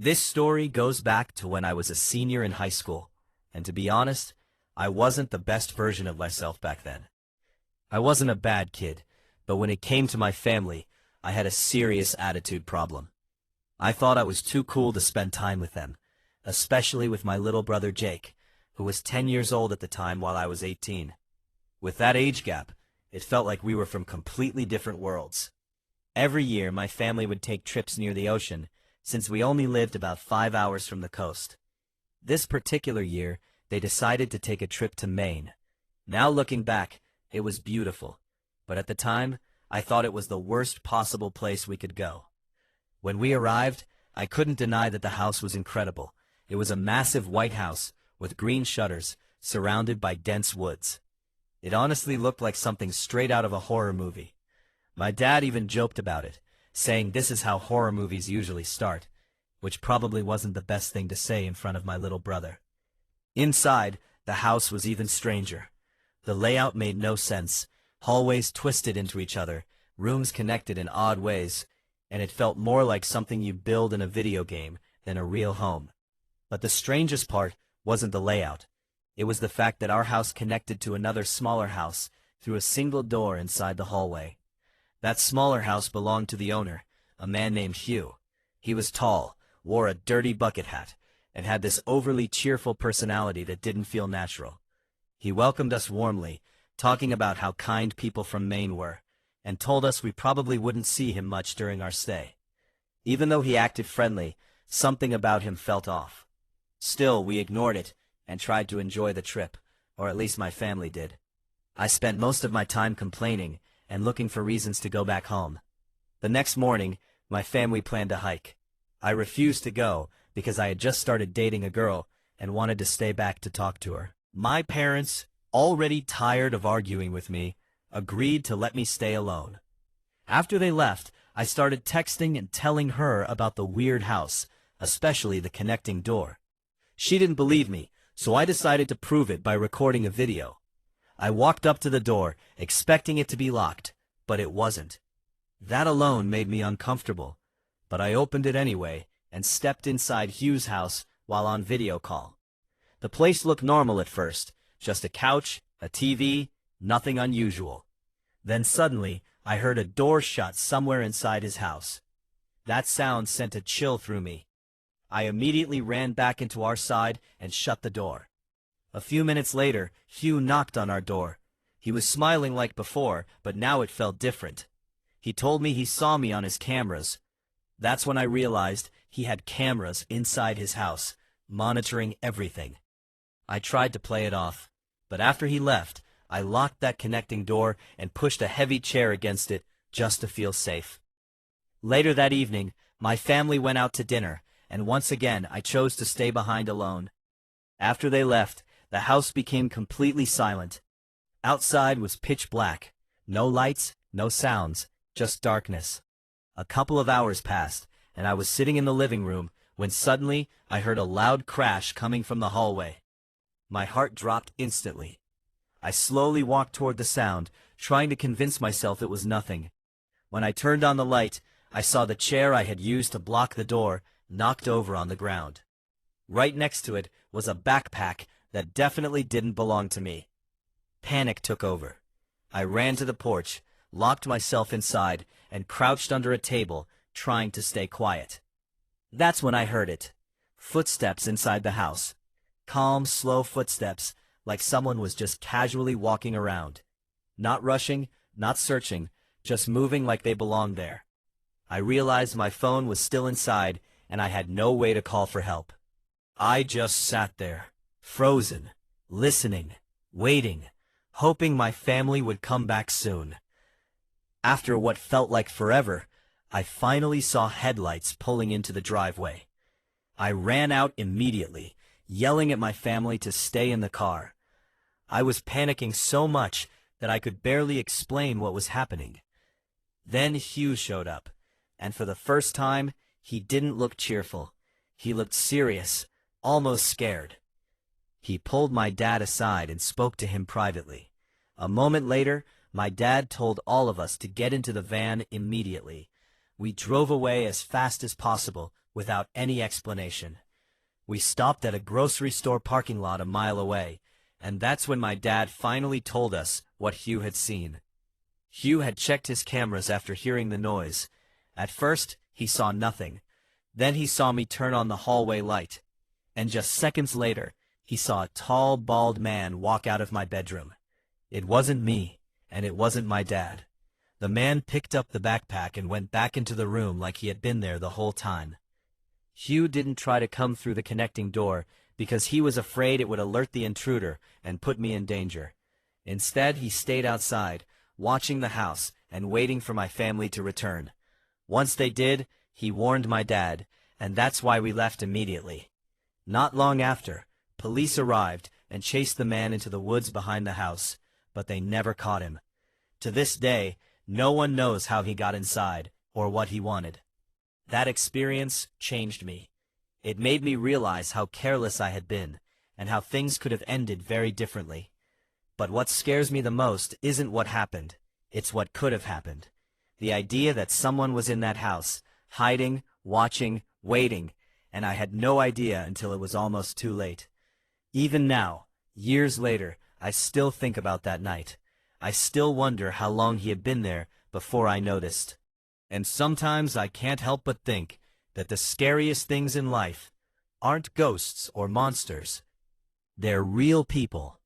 This story goes back to when I was a senior in high school, and to be honest, I wasn't the best version of myself back then. I wasn't a bad kid, but when it came to my family, I had a serious attitude problem. I thought I was too cool to spend time with them, especially with my little brother Jake, who was 10 years old at the time while I was 18. With that age gap, it felt like we were from completely different worlds. Every year, my family would take trips near the ocean, since we only lived about 5 hours from the coast. This particular year, they decided to take a trip to Maine. Now looking back, it was beautiful, but at the time, I thought it was the worst possible place we could go. When we arrived, I couldn't deny that the house was incredible. It was a massive white house with green shutters, surrounded by dense woods. It honestly looked like something straight out of a horror movie. My dad even joked about it, saying this is how horror movies usually start, which probably wasn't the best thing to say in front of my little brother. Inside, the house was even stranger. The layout made no sense, hallways twisted into each other, rooms connected in odd ways, and it felt more like something you build in a video game than a real home. But the strangest part wasn't the layout. It was the fact that our house connected to another smaller house through a single door inside the hallway. That smaller house belonged to the owner, a man named Hugh. He was tall, wore a dirty bucket hat, and had this overly cheerful personality that didn't feel natural. He welcomed us warmly, talking about how kind people from Maine were, and told us we probably wouldn't see him much during our stay. Even though he acted friendly, something about him felt off. Still, we ignored it and tried to enjoy the trip, or at least my family did. I spent most of my time complaining and looking for reasons to go back home. The next morning, my family planned a hike. I refused to go because I had just started dating a girl and wanted to stay back to talk to her. My parents, already tired of arguing with me, agreed to let me stay alone. After they left, I started texting and telling her about the weird house, especially the connecting door. She didn't believe me, so I decided to prove it by recording a video. I walked up to the door, expecting it to be locked, but it wasn't. That alone made me uncomfortable, but I opened it anyway and stepped inside Hugh's house while on video call. The place looked normal at first, just a couch, a TV, nothing unusual. Then suddenly, I heard a door shut somewhere inside his house. That sound sent a chill through me. I immediately ran back into our side and shut the door. A few minutes later, Hugh knocked on our door. He was smiling like before, but now it felt different. He told me he saw me on his cameras. That's when I realized he had cameras inside his house, monitoring everything. I tried to play it off, but after he left, I locked that connecting door and pushed a heavy chair against it just to feel safe. Later that evening, my family went out to dinner, and once again I chose to stay behind alone. After they left, the house became completely silent. Outside was pitch black. No lights, no sounds, just darkness. A couple of hours passed, and I was sitting in the living room when suddenly I heard a loud crash coming from the hallway. My heart dropped instantly. I slowly walked toward the sound, trying to convince myself it was nothing. When I turned on the light, I saw the chair I had used to block the door knocked over on the ground. Right next to it was a backpack that definitely didn't belong to me. Panic took over. I ran to the porch, locked myself inside, and crouched under a table, trying to stay quiet. That's when I heard it. Footsteps inside the house. Calm, slow footsteps, like someone was just casually walking around. Not rushing, not searching, just moving like they belonged there. I realized my phone was still inside, and I had no way to call for help. I just sat there, frozen, listening, waiting, hoping my family would come back soon. After what felt like forever, I finally saw headlights pulling into the driveway. I ran out immediately, yelling at my family to stay in the car. I was panicking so much that I could barely explain what was happening. Then Hugh showed up, and for the first time, he didn't look cheerful. He looked serious, almost scared. He pulled my dad aside and spoke to him privately. A moment later, my dad told all of us to get into the van immediately. We drove away as fast as possible without any explanation. We stopped at a grocery store parking lot a mile away, and that's when my dad finally told us what Hugh had seen. Hugh had checked his cameras after hearing the noise. At first, he saw nothing. Then he saw me turn on the hallway light. And just seconds later, he saw a tall, bald man walk out of my bedroom. It wasn't me, and it wasn't my dad. The man picked up the backpack and went back into the room like he had been there the whole time. Hugh didn't try to come through the connecting door because he was afraid it would alert the intruder and put me in danger. Instead, he stayed outside, watching the house and waiting for my family to return. Once they did, he warned my dad, and that's why we left immediately. Not long after, police arrived and chased the man into the woods behind the house, but they never caught him. To this day, no one knows how he got inside or what he wanted. That experience changed me. It made me realize how careless I had been, and how things could have ended very differently. But what scares me the most isn't what happened, it's what could have happened. The idea that someone was in that house, hiding, watching, waiting, and I had no idea until it was almost too late. Even now, years later, I still think about that night. I still wonder how long he had been there before I noticed. And sometimes I can't help but think that the scariest things in life aren't ghosts or monsters. They're real people,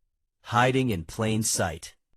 hiding in plain sight.